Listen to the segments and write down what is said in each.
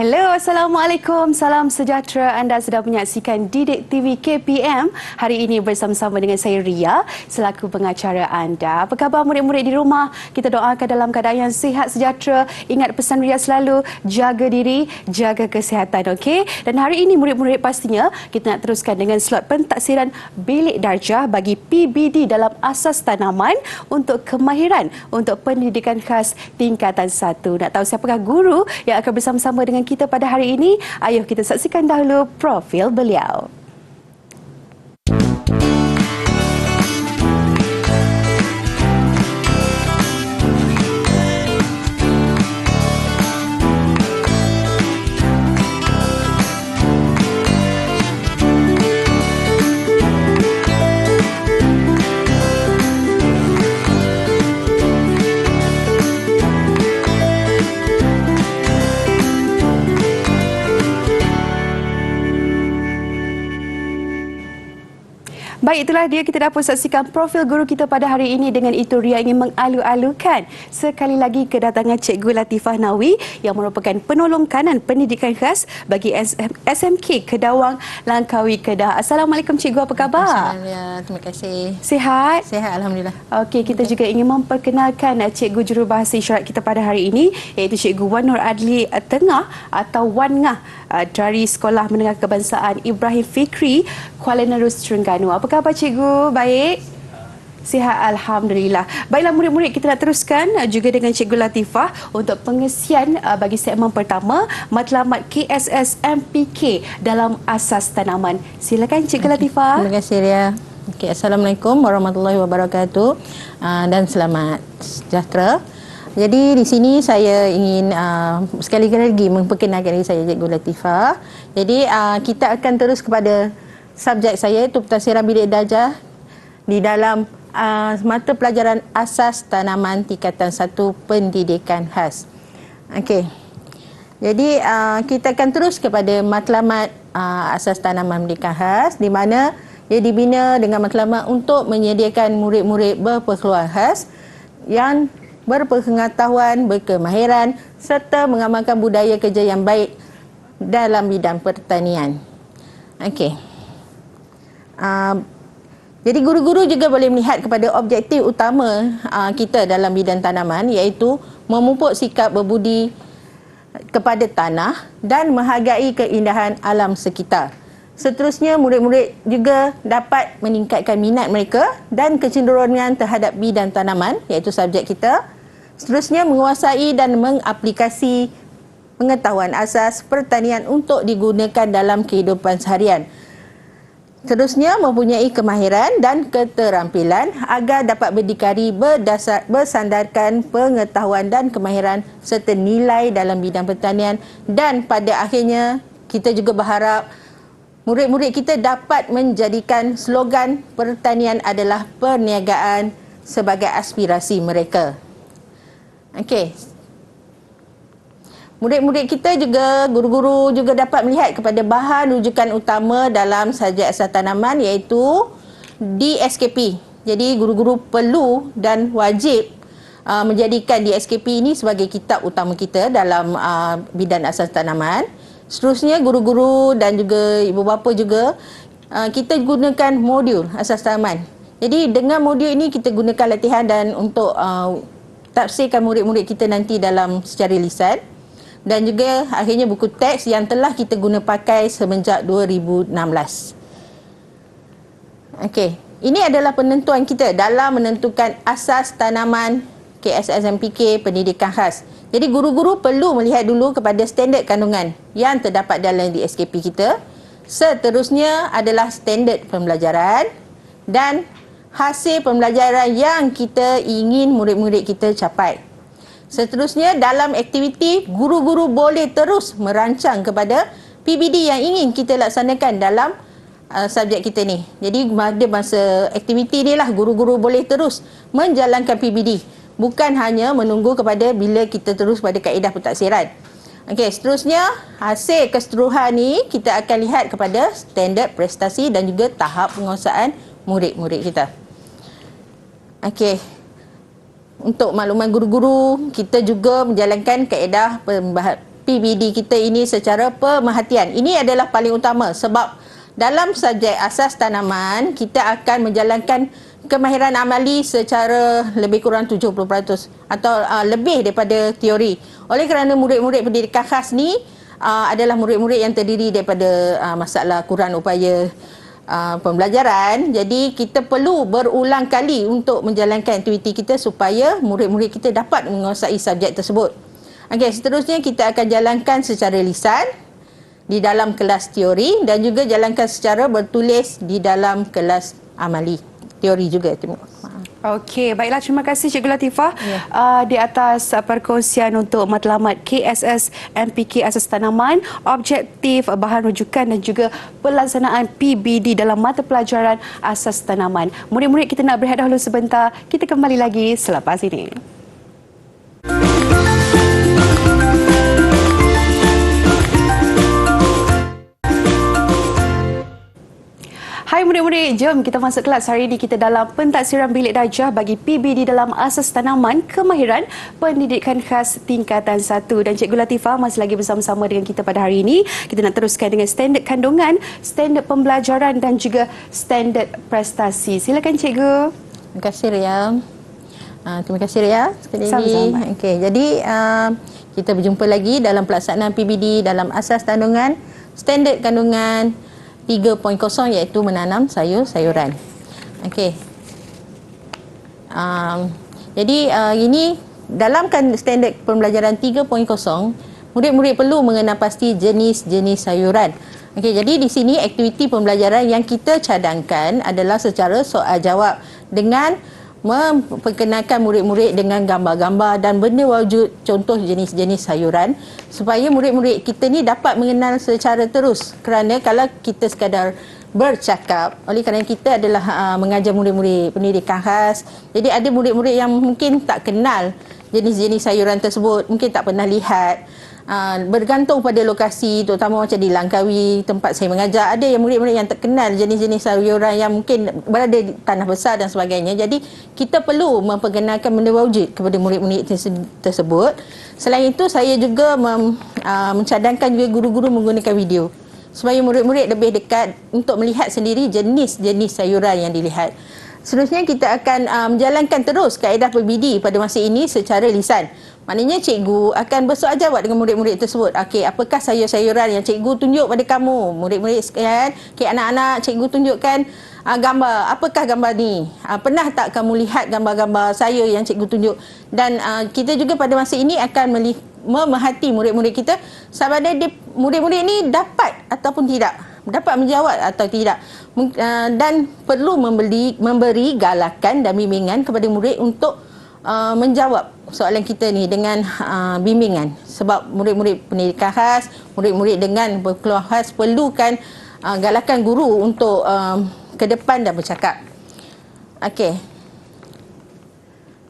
Hello, Assalamualaikum. Salam sejahtera. Anda sedang menyaksikan Didik TV KPM. Hari ini bersama-sama dengan saya Ria, selaku pengacara anda. Apa khabar murid-murid di rumah? Kita doakan dalam keadaan yang sihat sejahtera. Ingat pesan Ria selalu, jaga diri, jaga kesihatan, okey? Dan hari ini murid-murid pastinya kita nak teruskan dengan slot pentaksiran bilik darjah bagi PBD dalam asas tanaman untuk kemahiran untuk pendidikan khas tingkatan 1. Nak tahu siapakah guru yang akan bersama-sama dengan kita pada hari ini? Ayuh kita saksikan dahulu profil beliau. Baik, itulah dia, kita dapat saksikan profil guru kita pada hari ini. Dengan itu, Ria ingin mengalu-alukan sekali lagi kedatangan Cikgu Latifah Nawi yang merupakan penolong kanan pendidikan khas bagi SMK Kedawang, Langkawi, Kedah. Assalamualaikum Cikgu, apa khabar? Terima kasih. Sihat? Sihat, Alhamdulillah. Okey, kita juga ingin memperkenalkan Cikgu Jurubahasa Isyarat kita pada hari ini, iaitu Cikgu Wan Nur Adli Tengah atau Wan Ngah dari Sekolah Menengah Kebangsaan Ibrahim Fikri, Kuala Nerus, Terengganu. Apa khabar Cikgu? Baik? Sihat, Alhamdulillah. Baiklah murid-murid, kita nak teruskan juga dengan Cikgu Latifah untuk pengesian bagi segmen pertama, matlamat KSS MPK dalam asas tanaman. Silakan Cikgu Latifah. Terima kasih Ria. Okay, Assalamualaikum warahmatullahi wabarakatuh dan selamat sejahtera. Jadi di sini saya ingin sekali lagi memperkenalkan diri saya, Cikgu Latifah. Jadi kita akan terus kepada subjek saya, iaitu pentadsiran bilik darjah di dalam mata pelajaran asas tanaman tingkatan 1 pendidikan khas. Okey. Jadi kita akan terus kepada matlamat asas tanaman pendidikan khas, di mana ia dibina dengan matlamat untuk menyediakan murid-murid berpeluang khas yang berpengetahuan, berkemahiran serta mengamalkan budaya kerja yang baik dalam bidang pertanian. Okey. Jadi guru-guru juga boleh melihat kepada objektif utama kita dalam bidang tanaman, iaitu memupuk sikap berbudi kepada tanah dan menghargai keindahan alam sekitar. Seterusnya, murid-murid juga dapat meningkatkan minat mereka dan kecenderungan terhadap bidang tanaman, iaitu subjek kita. Seterusnya, menguasai dan mengaplikasi pengetahuan asas pertanian untuk digunakan dalam kehidupan seharian. Seterusnya, mempunyai kemahiran dan keterampilan agar dapat berdikari bersandarkan pengetahuan dan kemahiran serta nilai dalam bidang pertanian. Dan pada akhirnya, kita juga berharap murid-murid kita dapat menjadikan slogan pertanian adalah perniagaan sebagai aspirasi mereka. Okey. Murid-murid kita juga, guru-guru juga dapat melihat kepada bahan rujukan utama dalam subjek asas tanaman, iaitu DSKP. Jadi guru-guru perlu dan wajib menjadikan DSKP ini sebagai kitab utama kita dalam bidang asas tanaman. Seterusnya, guru-guru dan juga ibu bapa juga kita gunakan modul asas tanaman. Jadi dengan modul ini kita gunakan latihan dan untuk tafsirkan murid-murid kita nanti dalam secara lisan, dan juga akhirnya buku teks yang telah kita guna pakai semenjak 2016. Okey, ini adalah penentuan kita dalam menentukan asas tanaman KSSMPK pendidikan khas. Jadi guru-guru perlu melihat dulu kepada standard kandungan yang terdapat dalam DSKP kita. Seterusnya adalah standard pembelajaran dan hasil pembelajaran yang kita ingin murid-murid kita capai. Seterusnya, dalam aktiviti, guru-guru boleh terus merancang kepada PBD yang ingin kita laksanakan dalam subjek kita ni. Jadi pada masa aktiviti ni lah guru-guru boleh terus menjalankan PBD, bukan hanya menunggu kepada bila kita terus pada kaedah pentaksiran. Okey, seterusnya hasil keseluruhan ni kita akan lihat kepada standard prestasi dan juga tahap penguasaan murid-murid kita. Okey. Untuk makluman guru-guru, kita juga menjalankan kaedah PBD kita ini secara pemerhatian. Ini adalah paling utama sebab dalam subjek asas tanaman kita akan menjalankan kemahiran amali secara lebih kurang 70% atau lebih daripada teori. Oleh kerana murid-murid pendidikan khas ni adalah murid-murid yang terdiri daripada masalah kurang upaya pembelajaran. Jadi kita perlu berulang kali untuk menjalankan aktiviti kita supaya murid-murid kita dapat menguasai subjek tersebut. Okey, seterusnya kita akan jalankan secara lisan di dalam kelas teori dan juga jalankan secara bertulis di dalam kelas amali. Teori juga. Okey, baiklah, terima kasih Cikgu Latifah di atas perkongsian untuk matlamat KSS MPK Asas Tanaman, objektif, bahan rujukan dan juga pelaksanaan PBD dalam mata pelajaran Asas Tanaman. Murid-murid, kita nak berehat dahulu sebentar. Kita kembali lagi selepas ini. Hai murid-murid, jom kita masuk kelas. Hari ini kita dalam pentaksiran bilik darjah bagi PBD dalam asas tanaman kemahiran pendidikan khas tingkatan 1. Dan Cikgu Latifah masih lagi bersama-sama dengan kita pada hari ini. Kita nak teruskan dengan standard kandungan, standard pembelajaran dan juga standard prestasi. Silakan Cikgu. Terima kasih Ria. Terima kasih Ria sekali lagi. Sama-sama. Okey, jadi kita berjumpa lagi dalam pelaksanaan PBD dalam asas kandungan, standard kandungan 3.0 iaitu menanam sayur-sayuran. Okey. Jadi ini dalam standard pembelajaran 3.0, murid-murid perlu mengenal pasti jenis-jenis sayuran. Okey, jadi di sini aktiviti pembelajaran yang kita cadangkan adalah secara soal jawab dengan memperkenalkan murid-murid dengan gambar-gambar dan benda wujud contoh jenis-jenis sayuran supaya murid-murid kita ni dapat mengenal secara terus, kerana kalau kita sekadar bercakap, oleh kerana kita adalah mengajar murid-murid pendidikan khas, jadi ada murid-murid yang mungkin tak kenal jenis-jenis sayuran tersebut, mungkin tak pernah lihat. Bergantung pada lokasi, terutama macam di Langkawi tempat saya mengajar, ada yang murid-murid yang terkenal jenis-jenis sayuran yang mungkin berada di tanah besar dan sebagainya. Jadi kita perlu memperkenalkan benda wujud kepada murid-murid tersebut. Selain itu, saya juga mencadangkan juga guru-guru menggunakan video supaya murid-murid lebih dekat untuk melihat sendiri jenis-jenis sayuran yang dilihat. Seterusnya kita akan menjalankan terus kaedah PBD pada masa ini secara lisan. Maknanya cikgu akan bersoal jawab dengan murid-murid tersebut. Okey, apakah sayur-sayuran yang cikgu tunjuk pada kamu? Murid-murid sekalian, okey anak-anak, cikgu tunjukkan gambar. Apakah gambar ni? Pernah tak kamu lihat gambar-gambar sayur yang cikgu tunjuk? Dan kita juga pada masa ini akan memerhati murid-murid kita sama ada murid-murid ni dapat ataupun tidak, dapat menjawab atau tidak, dan perlu memberi galakan dan bimbingan kepada murid untuk menjawab soalan kita ni dengan bimbingan, sebab murid-murid pendidikan khas, murid-murid dengan berkeluar khas perlukan galakan guru untuk ke depan dan bercakap. Okey.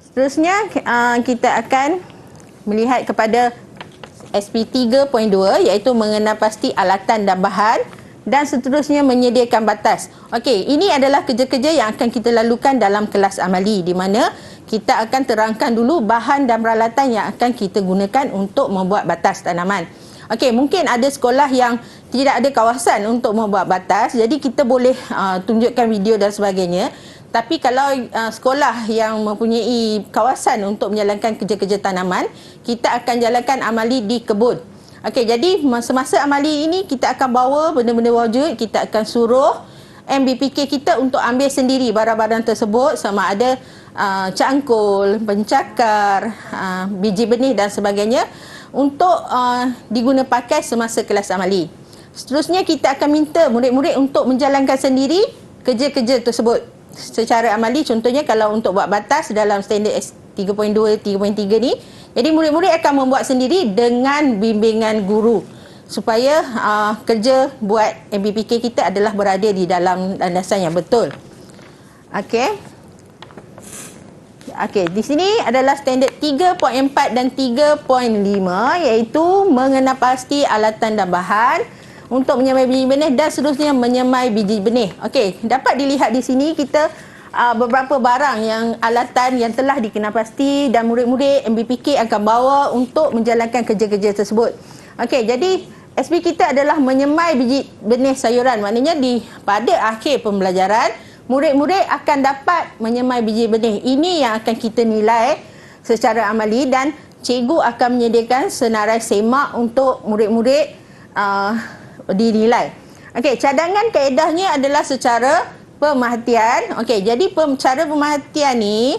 Seterusnya kita akan melihat kepada SP 3.2 iaitu mengenal pasti alatan dan bahan, dan seterusnya menyediakan batas. Okey, ini adalah kerja-kerja yang akan kita lalukan dalam kelas amali, di mana kita akan terangkan dulu bahan dan peralatan yang akan kita gunakan untuk membuat batas tanaman. Okey, mungkin ada sekolah yang tidak ada kawasan untuk membuat batas, jadi kita boleh tunjukkan video dan sebagainya. Tapi kalau sekolah yang mempunyai kawasan untuk menjalankan kerja-kerja tanaman, kita akan jalankan amali di kebun. Okey, jadi semasa amali ini kita akan bawa benda-benda wujud, kita akan suruh MBPK kita untuk ambil sendiri barang-barang tersebut, sama ada cangkul, pencakar, biji benih dan sebagainya untuk diguna pakai semasa kelas amali. Seterusnya kita akan minta murid-murid untuk menjalankan sendiri kerja-kerja tersebut secara amali. Contohnya kalau untuk buat batas dalam standard 3.2, 3.3 ni, jadi murid-murid akan membuat sendiri dengan bimbingan guru supaya kerja buat MBPK kita adalah berada di dalam landasan yang betul. Okey. Okey, di sini adalah standard 3.4 dan 3.5 iaitu mengenal pasti alatan dan bahan untuk menyemai biji benih dan seterusnya menyemai biji benih. Okey, dapat dilihat di sini kita beberapa barang yang alatan yang telah dikenal pasti dan murid-murid MBPK akan bawa untuk menjalankan kerja-kerja tersebut. Okey, jadi SP kita adalah menyemai biji benih sayuran. Maknanya pada akhir pembelajaran, murid-murid akan dapat menyemai biji benih. Ini yang akan kita nilai secara amali dan cikgu akan menyediakan senarai semak untuk murid-murid dinilai. Okey, cadangan kaedahnya adalah secara pemerhatian. Okey, jadi cara pemerhatian ni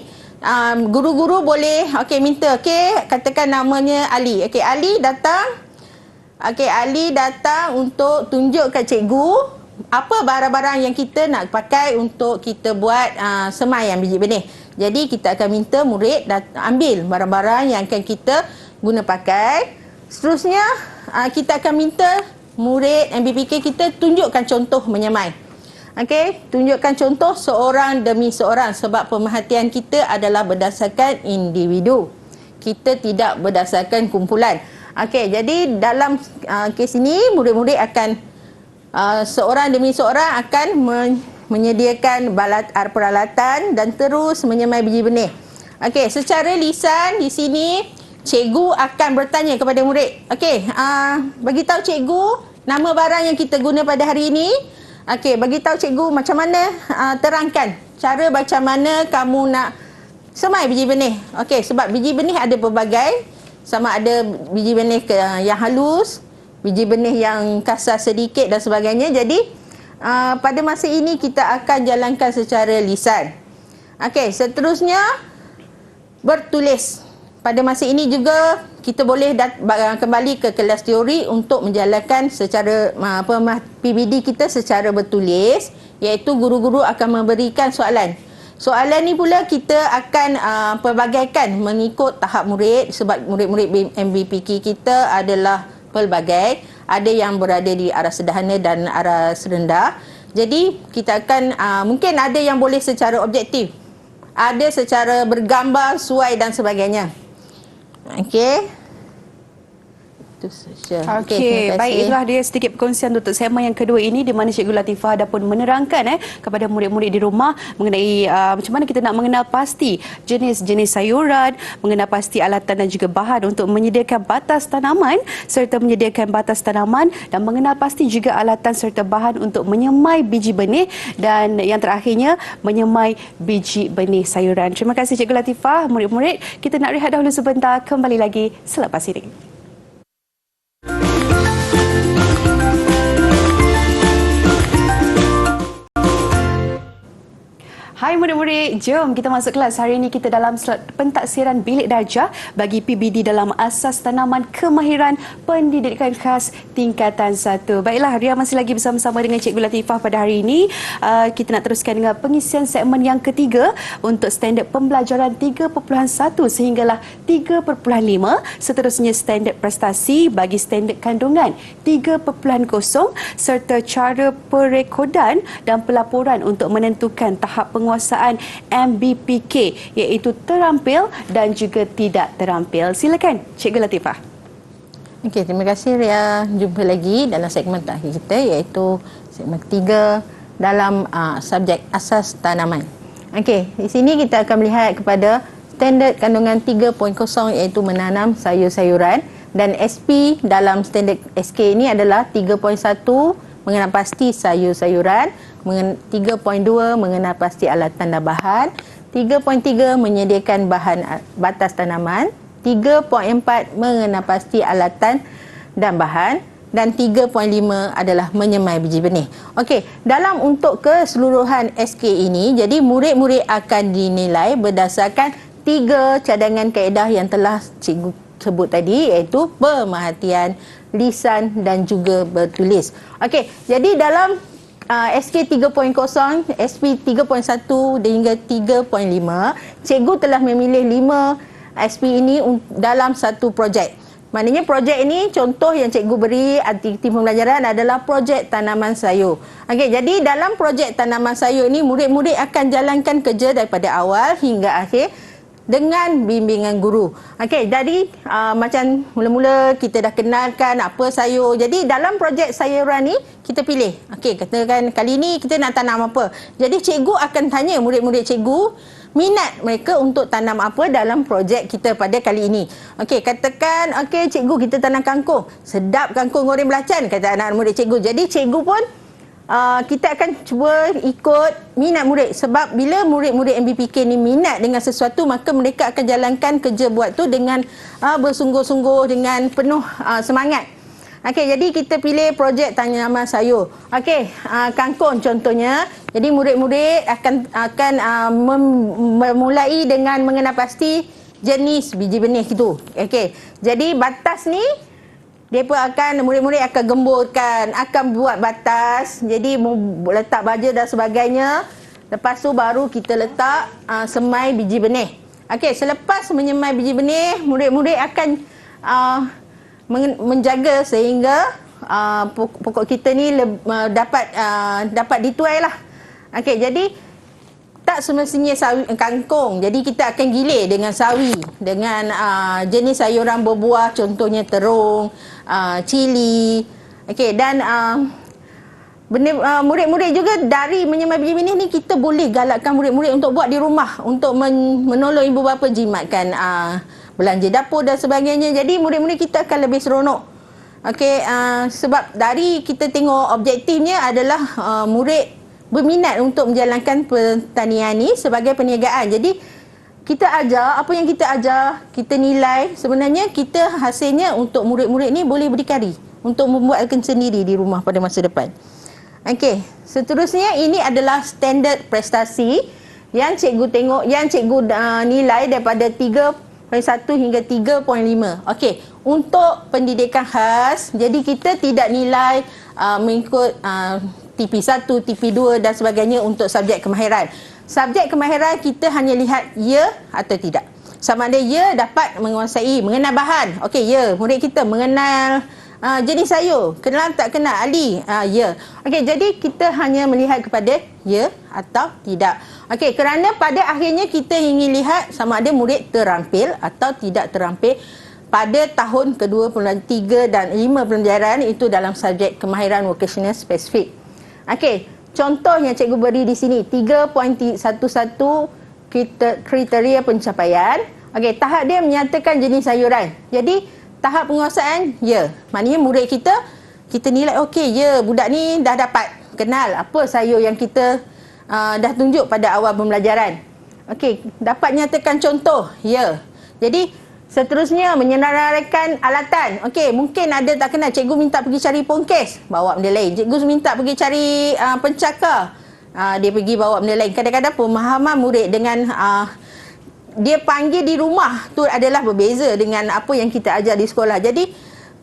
guru-guru boleh minta. Okey, katakan namanya Ali. Okey, Ali datang untuk tunjuk kat cikgu apa barang-barang yang kita nak pakai untuk kita buat semaian biji benih. Jadi kita akan minta murid ambil barang-barang yang akan kita guna pakai. Seterusnya kita akan minta murid MBPK kita tunjukkan contoh menyemai. Okey, tunjukkan contoh seorang demi seorang sebab pemerhatian kita adalah berdasarkan individu. Kita tidak berdasarkan kumpulan. Okey, jadi dalam kes ini murid-murid akan seorang demi seorang akan menyediakan peralatan dan terus menyemai biji benih. Okey, secara lisan di sini cikgu akan bertanya kepada murid. Okey, bagi tahu cikgu nama barang yang kita guna pada hari ini. Okey, bagi tahu cikgu macam mana, terangkan cara macam mana kamu nak semai biji benih. Okey, sebab biji benih ada pelbagai. Sama ada biji benih yang halus, biji benih yang kasar sedikit dan sebagainya. Jadi pada masa ini kita akan jalankan secara lisan. Okey, seterusnya bertulis. Pada masa ini juga kita boleh kembali ke kelas teori untuk menjalankan secara PBD kita secara bertulis, iaitu guru-guru akan memberikan soalan. Soalan ni pula kita akan pelbagaikan mengikut tahap murid sebab murid-murid MBPK kita adalah pelbagai. Ada yang berada di arah sederhana dan arah serendah. Jadi kita akan mungkin ada yang boleh secara objektif. Ada secara bergambar, suai dan sebagainya. Okey. Itu saja. Okey, baik, itulah dia sedikit perkongsian untuk segmen yang kedua ini di mana Cikgu Latifah ada pun menerangkan kepada murid-murid di rumah mengenai macam mana kita nak mengenal pasti jenis-jenis sayuran, mengenal pasti alatan dan juga bahan untuk menyediakan batas tanaman serta menyediakan batas tanaman dan mengenal pasti juga alatan serta bahan untuk menyemai biji benih dan yang terakhirnya menyemai biji benih sayuran. Terima kasih Cikgu Latifah. Murid-murid, kita nak rehat dahulu sebentar, kembali lagi selepas ini. Hai murid-murid, jom kita masuk kelas. Hari ini kita dalam pentaksiran bilik darjah bagi PBD dalam Asas Tanaman Kemahiran Pendidikan Khas Tingkatan 1. Baiklah, Ria masih lagi bersama-sama dengan Cikgu Latifah pada hari ini. Kita nak teruskan dengan pengisian segmen yang ketiga untuk standard pembelajaran 3.1 sehinggalah 3.5. Seterusnya standard prestasi bagi standard kandungan 3.0 serta cara perekodan dan pelaporan untuk menentukan tahap penguasaan MBPK iaitu terampil dan juga tidak terampil. Silakan Cikgu Latifah. Okey, terima kasih Ria. Jumpa lagi dalam segmen terakhir kita iaitu segmen ketiga dalam subjek asas tanaman. Okey, di sini kita akan melihat kepada standard kandungan 3.0 iaitu menanam sayur-sayuran dan SP dalam standard SK ini adalah 3.1 mengenal pasti sayur-sayuran, 3.2 mengenal pasti alatan dan bahan, 3.3 menyediakan bahan batas tanaman, 3.4 mengenal pasti alatan dan bahan dan 3.5 adalah menyemai biji benih. Okey, dalam untuk keseluruhan SK ini, jadi murid-murid akan dinilai berdasarkan 3 cadangan kaedah yang telah cikgu sebut tadi iaitu pemerhatian, lisan dan juga bertulis. Okey, jadi dalam SK 3.0, SP 3.1 dan hingga 3.5, cikgu telah memilih 5 SP ini dalam satu projek. Maknanya projek ini contoh yang cikgu beri aktiviti pembelajaran adalah projek tanaman sayur. Okey, jadi dalam projek tanaman sayur ini murid-murid akan jalankan kerja daripada awal hingga akhir dengan bimbingan guru. Okey, jadi macam mula-mula kita dah kenalkan apa sayur. Jadi dalam projek sayuran ni kita pilih. Okey, katakan kali ni kita nak tanam apa. Jadi cikgu akan tanya murid-murid cikgu, minat mereka untuk tanam apa dalam projek kita pada kali ini. Okey, katakan cikgu kita tanam kangkung. Sedap kangkung goreng belacan kata anak murid cikgu. Jadi cikgu pun kita akan cuba ikut minat murid, sebab bila murid-murid MBPK ni minat dengan sesuatu, maka mereka akan jalankan kerja buat tu dengan bersungguh-sungguh, dengan penuh semangat. Okey, jadi kita pilih projek tanaman sayur. Okey, kangkung contohnya. Jadi murid-murid akan memulai dengan mengenal pasti jenis biji benih itu. Okey, jadi batas ni murid-murid akan gemburkan, akan buat batas. Jadi letak baja dan sebagainya. Lepas tu baru kita letak semai biji benih. Okey, selepas menyemai biji benih, murid-murid akan menjaga sehingga pokok kita ni dapat dituai lah. Okey, jadi tak semestinya kangkung. Jadi kita akan gilir dengan sawi, dengan jenis sayuran berbuah, contohnya terung, cili. Okey, dan murid-murid juga dari menyemai biji benih ni, kita boleh galakkan murid-murid untuk buat di rumah, untuk menolong ibu bapa jimatkan belanja dapur dan sebagainya. Jadi murid-murid kita akan lebih seronok. Okey, sebab dari kita tengok objektifnya adalah murid berminat untuk menjalankan pertanian ni sebagai perniagaan. Jadi kita ajar, apa yang kita ajar, kita nilai, sebenarnya kita hasilnya untuk murid-murid ni boleh berdikari untuk membuatkan sendiri di rumah pada masa depan. Okey, seterusnya ini adalah standard prestasi yang cikgu tengok, yang cikgu nilai daripada 3.1 hingga 3.5. Okey, untuk pendidikan khas, jadi kita tidak nilai mengikut TP1, TP2 dan sebagainya untuk subjek kemahiran. Subjek kemahiran kita hanya lihat ya atau tidak. Sama ada ya dapat menguasai, mengenal bahan. Okey, ya, murid kita mengenal jenis sayur. Kenal tak kenal ahli? Ya. Okey, jadi kita hanya melihat kepada ya atau tidak. Okey, kerana pada akhirnya kita ingin lihat sama ada murid terampil atau tidak terampil pada tahun kedua, 3 dan 5 pelajaran itu dalam subjek kemahiran vocational spesifik. Okey, contoh yang cikgu beri di sini 3.11 kriteria pencapaian. Okey, tahap dia menyatakan jenis sayuran. Jadi tahap penguasaan ya. Maknanya murid kita nilai okey ya, budak ni dah dapat kenal apa sayur yang kita dah tunjuk pada awal pembelajaran. Okey, dapat nyatakan contoh ya. Jadi seterusnya menyenaraikan alatan. Okey, mungkin ada tak kenal, cikgu minta pergi cari pongkes, bawa benda lain. Cikgu minta pergi cari pencakar, dia pergi bawa benda lain. Kadang-kadang pemahaman murid dengan dia panggil di rumah tu adalah berbeza dengan apa yang kita ajar di sekolah. Jadi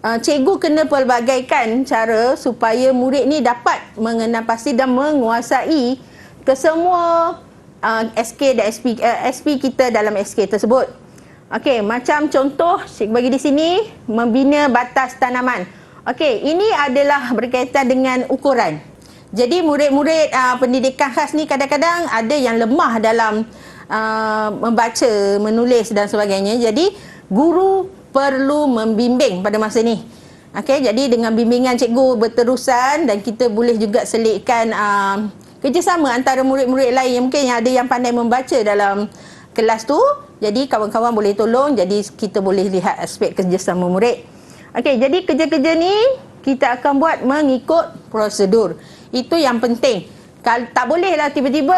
cikgu kena pelbagaikan cara supaya murid ni dapat mengenal pasti dan menguasai kesemua SK dan SP kita dalam SK tersebut. Okey, macam contoh cikgu bagi di sini, membina batas tanaman. Okey, ini adalah berkaitan dengan ukuran. Jadi murid-murid pendidikan khas ni kadang-kadang ada yang lemah dalam membaca, menulis dan sebagainya. Jadi guru perlu membimbing pada masa ni. Okey, jadi dengan bimbingan cikgu berterusan, dan kita boleh juga selitkan kerjasama antara murid-murid lain yang mungkin ada yang pandai membaca dalam kelas tu. Jadi kawan-kawan boleh tolong, jadi kita boleh lihat aspek kerjasama murid. Okey, jadi kerja-kerja ni kita akan buat mengikut prosedur. Itu yang penting. Tak bolehlah tiba-tiba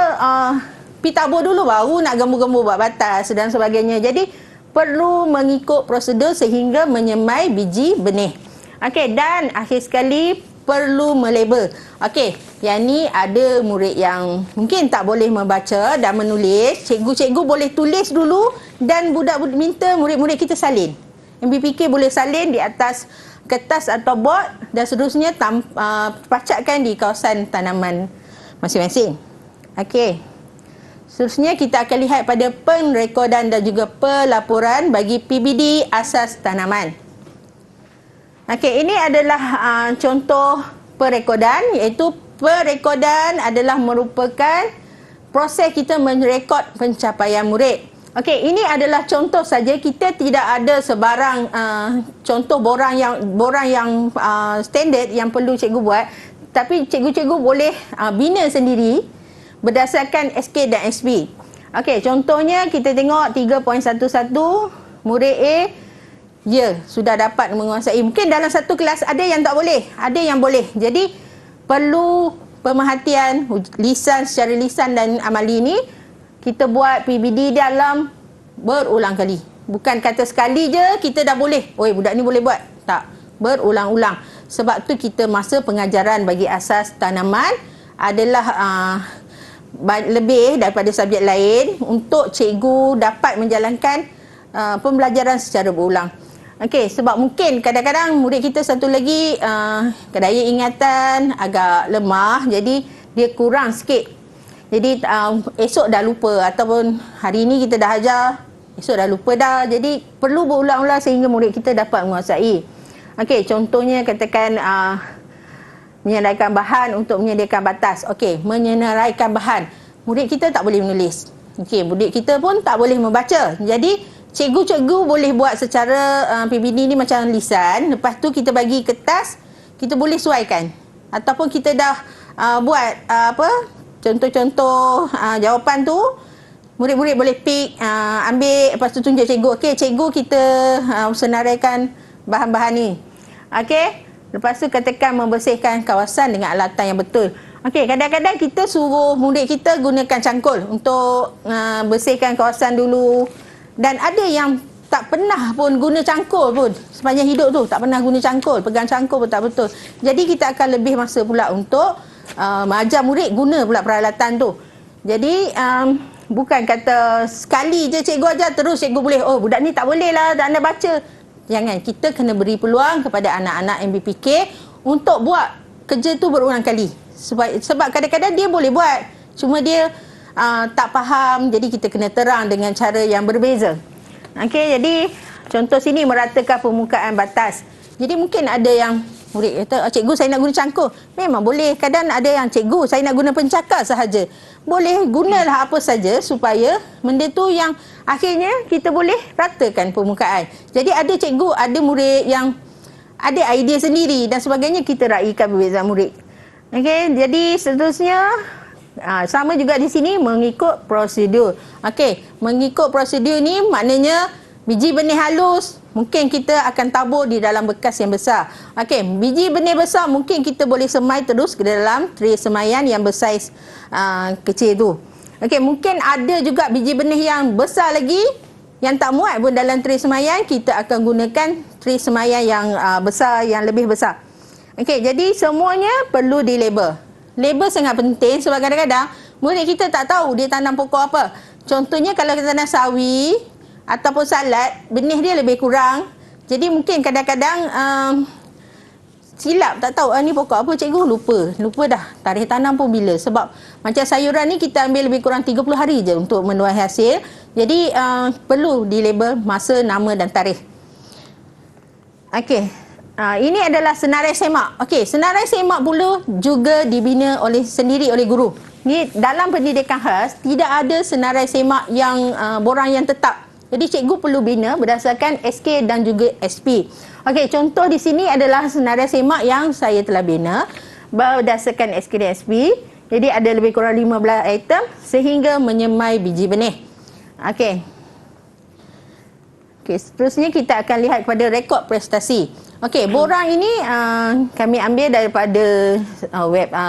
pergi tabur dulu baru nak gembur-gembur buat batas dan sebagainya. Jadi perlu mengikut prosedur sehingga menyemai biji benih. Okey, dan akhir sekali perlu melabel. Okey, yang ni ada murid yang mungkin tak boleh membaca dan menulis. Cikgu-cikgu boleh tulis dulu dan budak-budak minta murid-murid kita salin. MBPK boleh salin di atas kertas atau bot dan seterusnya pacakkan di kawasan tanaman masing-masing. Okey. Seterusnya kita akan lihat pada penrekodan dan juga pelaporan bagi PBD asas tanaman. Okey, ini adalah contoh perekodan, iaitu perekodan adalah merupakan proses kita merekod pencapaian murid. Okey, ini adalah contoh saja, kita tidak ada sebarang contoh borang yang standard yang perlu cikgu buat, tapi cikgu-cikgu boleh bina sendiri berdasarkan SK dan SP. Okey, contohnya kita tengok 3.11 murid A, ya, sudah dapat menguasai. Mungkin dalam satu kelas ada yang tak boleh, ada yang boleh. Jadi perlu pemerhatian lisan, secara lisan dan amali ni kita buat PBD dalam berulang kali. Bukan kata sekali je kita dah boleh. Oi, budak ni boleh buat. Tak, berulang-ulang. Sebab tu kita masa pengajaran bagi asas tanaman adalah lebih daripada subjek lain untuk cikgu dapat menjalankan pembelajaran secara berulang. Okey, sebab mungkin kadang-kadang murid kita satu lagi daya ingatan agak lemah, jadi dia kurang sikit. Jadi esok dah lupa, ataupun hari ini kita dah ajar, esok dah lupa dah. Jadi perlu berulang-ulang sehingga murid kita dapat menguasai. Okey, contohnya katakan menyediakan bahan untuk menyediakan batas. Okey, menyediakan bahan. Murid kita tak boleh menulis. Okey, murid kita pun tak boleh membaca. Jadi cikgu-cikgu boleh buat secara PBD ni macam lisan. Lepas tu kita bagi kertas, kita boleh suaikan. Ataupun kita dah buat contoh-contoh jawapan tu, murid-murid boleh pick, ambil, lepas tu tunjuk cikgu. Okey, cikgu kita senaraikan bahan-bahan ni. Okey, lepas tu katakan membersihkan kawasan dengan alatan yang betul. Okey, kadang-kadang kita suruh murid kita gunakan cangkul untuk bersihkan kawasan dulu. Dan ada yang tak pernah pun guna cangkul pun sepanjang hidup tu, tak pernah guna cangkul, pegang cangkul pun tak betul. Jadi kita akan lebih masa pula untuk mengajar murid guna pula peralatan tu. Jadi bukan kata sekali je cikgu ajar terus cikgu boleh, oh budak ni tak boleh lah, tak nak baca. Jangan, kita kena beri peluang kepada anak-anak MBPK untuk buat kerja tu berulang kali. Sebab kadang-kadang dia boleh buat, cuma dia tak faham, jadi kita kena terang dengan cara yang berbeza. Okey, jadi contoh sini meratakan permukaan batas. Jadi mungkin ada yang murid kata, cikgu saya nak guna cangkul. Memang boleh. Kadang ada yang cikgu saya nak guna pencakar sahaja. Boleh, gunalah apa saja supaya benda tu yang akhirnya kita boleh ratakan permukaan. Jadi ada cikgu, ada murid yang ada idea sendiri dan sebagainya, kita raikan perbezaan murid. Okey, jadi seterusnya sama juga di sini mengikut prosedur. Okey, mengikut prosedur ni maknanya biji benih halus mungkin kita akan tabur di dalam bekas yang besar. Okey, biji benih besar mungkin kita boleh semai terus ke dalam tray semaian yang bersaiz kecil tu. Okey, mungkin ada juga biji benih yang besar lagi yang tak muat pun dalam tray semaian, kita akan gunakan tray semaian yang besar, yang lebih besar. Okey, jadi semuanya perlu dilabel. Label sangat penting sebab kadang-kadang murid kita tak tahu dia tanam pokok apa. Contohnya kalau kita tanam sawi ataupun salad, benih dia lebih kurang. Jadi mungkin kadang-kadang silap, tak tahu ni pokok apa, cikgu lupa dah tarikh tanam pun bila. Sebab macam sayuran ni kita ambil lebih kurang 30 hari je untuk menuai hasil. Jadi perlu dilabel masa, nama dan tarikh. Okey. Ini adalah senarai semak. Okey, senarai semak pula juga dibina sendiri oleh guru. Ni dalam pendidikan khas tidak ada senarai semak yang borang yang tetap. Jadi cikgu perlu bina berdasarkan SK dan juga SP. Okey, contoh di sini adalah senarai semak yang saya telah bina berdasarkan SK dan SP. Jadi ada lebih kurang 15 item sehingga menyemai biji benih. Okey. Okey, seterusnya kita akan lihat kepada rekod prestasi. Okey, borang ini kami ambil daripada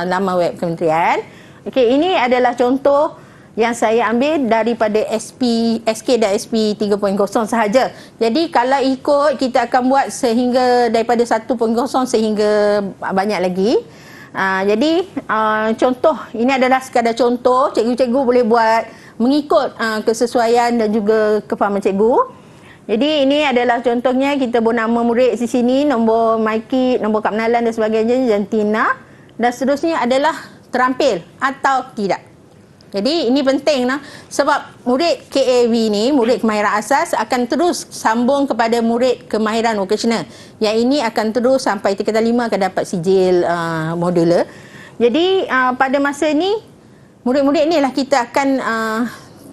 laman web kementerian. Okey, ini adalah contoh yang saya ambil daripada SK dan SP 3.0 sahaja. Jadi kalau ikut kita akan buat sehingga daripada 1.0 sehingga banyak lagi. Jadi contoh, ini adalah sekadar contoh, cikgu-cikgu boleh buat mengikut kesesuaian dan juga kefahaman cikgu. Jadi ini adalah contohnya, kita buat nama murid di sini, nombor MyKit, nombor kad pengenalan dan sebagainya, jantina, dan seterusnya adalah terampil atau tidak. Jadi ini penting lah, sebab murid KAV ni, murid kemahiran asas akan terus sambung kepada murid kemahiran vocational. Yang ini akan terus sampai tingkatan 5 akan dapat sijil modular. Jadi pada masa ni, murid-murid ni lah kita akan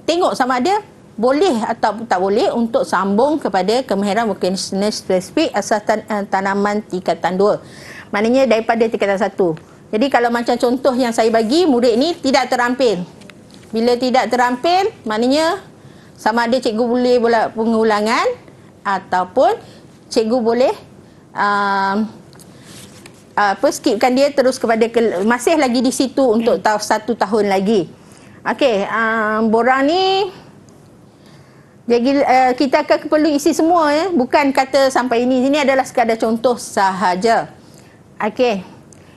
tengok sama ada boleh atau tak boleh untuk sambung kepada kemahiran vocational spesifik asas tanaman tingkatan 2. Maknanya daripada tingkatan 1. Jadi kalau macam contoh yang saya bagi, murid ni tidak terampil. Bila tidak terampil, maknanya sama ada cikgu boleh buat pengulangan ataupun cikgu boleh skipkan dia terus kepada masih lagi di situ untuk 1 tahun lagi. Okey, borang ni jadi kita akan perlu isi semua ya, bukan kata sampai ini. Ini adalah sekadar contoh sahaja. Okey.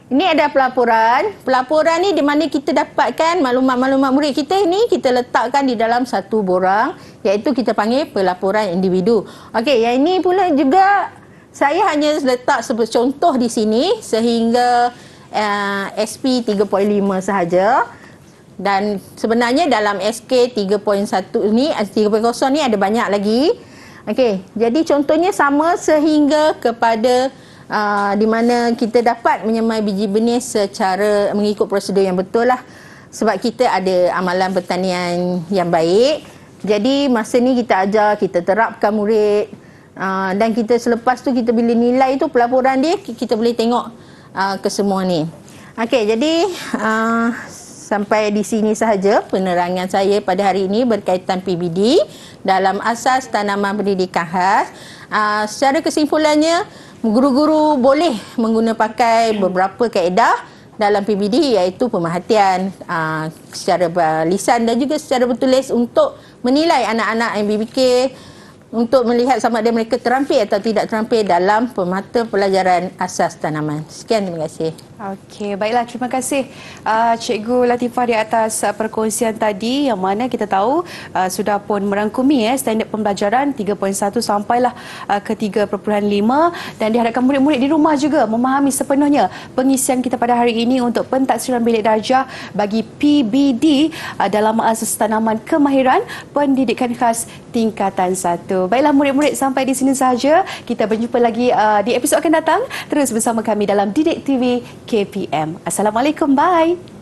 Ini ada pelaporan. Pelaporan ni di mana kita dapatkan maklumat-maklumat murid kita ini kita letakkan di dalam satu borang, iaitu kita panggil pelaporan individu. Okey, yang ini pula juga saya hanya letak sebagai contoh di sini sehingga SP 3.5 sahaja. Dan sebenarnya dalam SK 3.1 ni, 3.0 ni ada banyak lagi. Okey, jadi contohnya sama sehingga kepada di mana kita dapat menyemai biji benih secara mengikut prosedur yang betul lah. Sebab kita ada amalan pertanian yang baik. Jadi masa ni kita ajar, kita terapkan murid. Dan kita selepas tu kita bila nilai tu pelaporan dia, kita boleh tengok kesemua ni. Okey, jadi sampai di sini sahaja penerangan saya pada hari ini berkaitan PBD dalam asas tanaman pendidikan khas. Secara kesimpulannya, guru-guru boleh pakai beberapa kaedah dalam PBD, iaitu pemerhatian secara lisan dan juga secara bertulis untuk menilai anak-anak MBBK untuk melihat sama ada mereka terampil atau tidak terampil dalam mata pelajaran asas tanaman. Sekian, terima kasih. Okey, baiklah, terima kasih Cikgu Latifah di atas perkongsian tadi, yang mana kita tahu sudah pun merangkumi standard pembelajaran 3.1 sampailah ke 3.5, dan diharapkan murid-murid di rumah juga memahami sepenuhnya pengisian kita pada hari ini untuk pentaksiran bilik darjah bagi PBD dalam asas tanaman kemahiran pendidikan khas tingkatan 1. Baiklah murid-murid, sampai di sini sahaja. Kita berjumpa lagi di episod akan datang. Terus bersama kami dalam Didik TV KPM. Assalamualaikum, bye.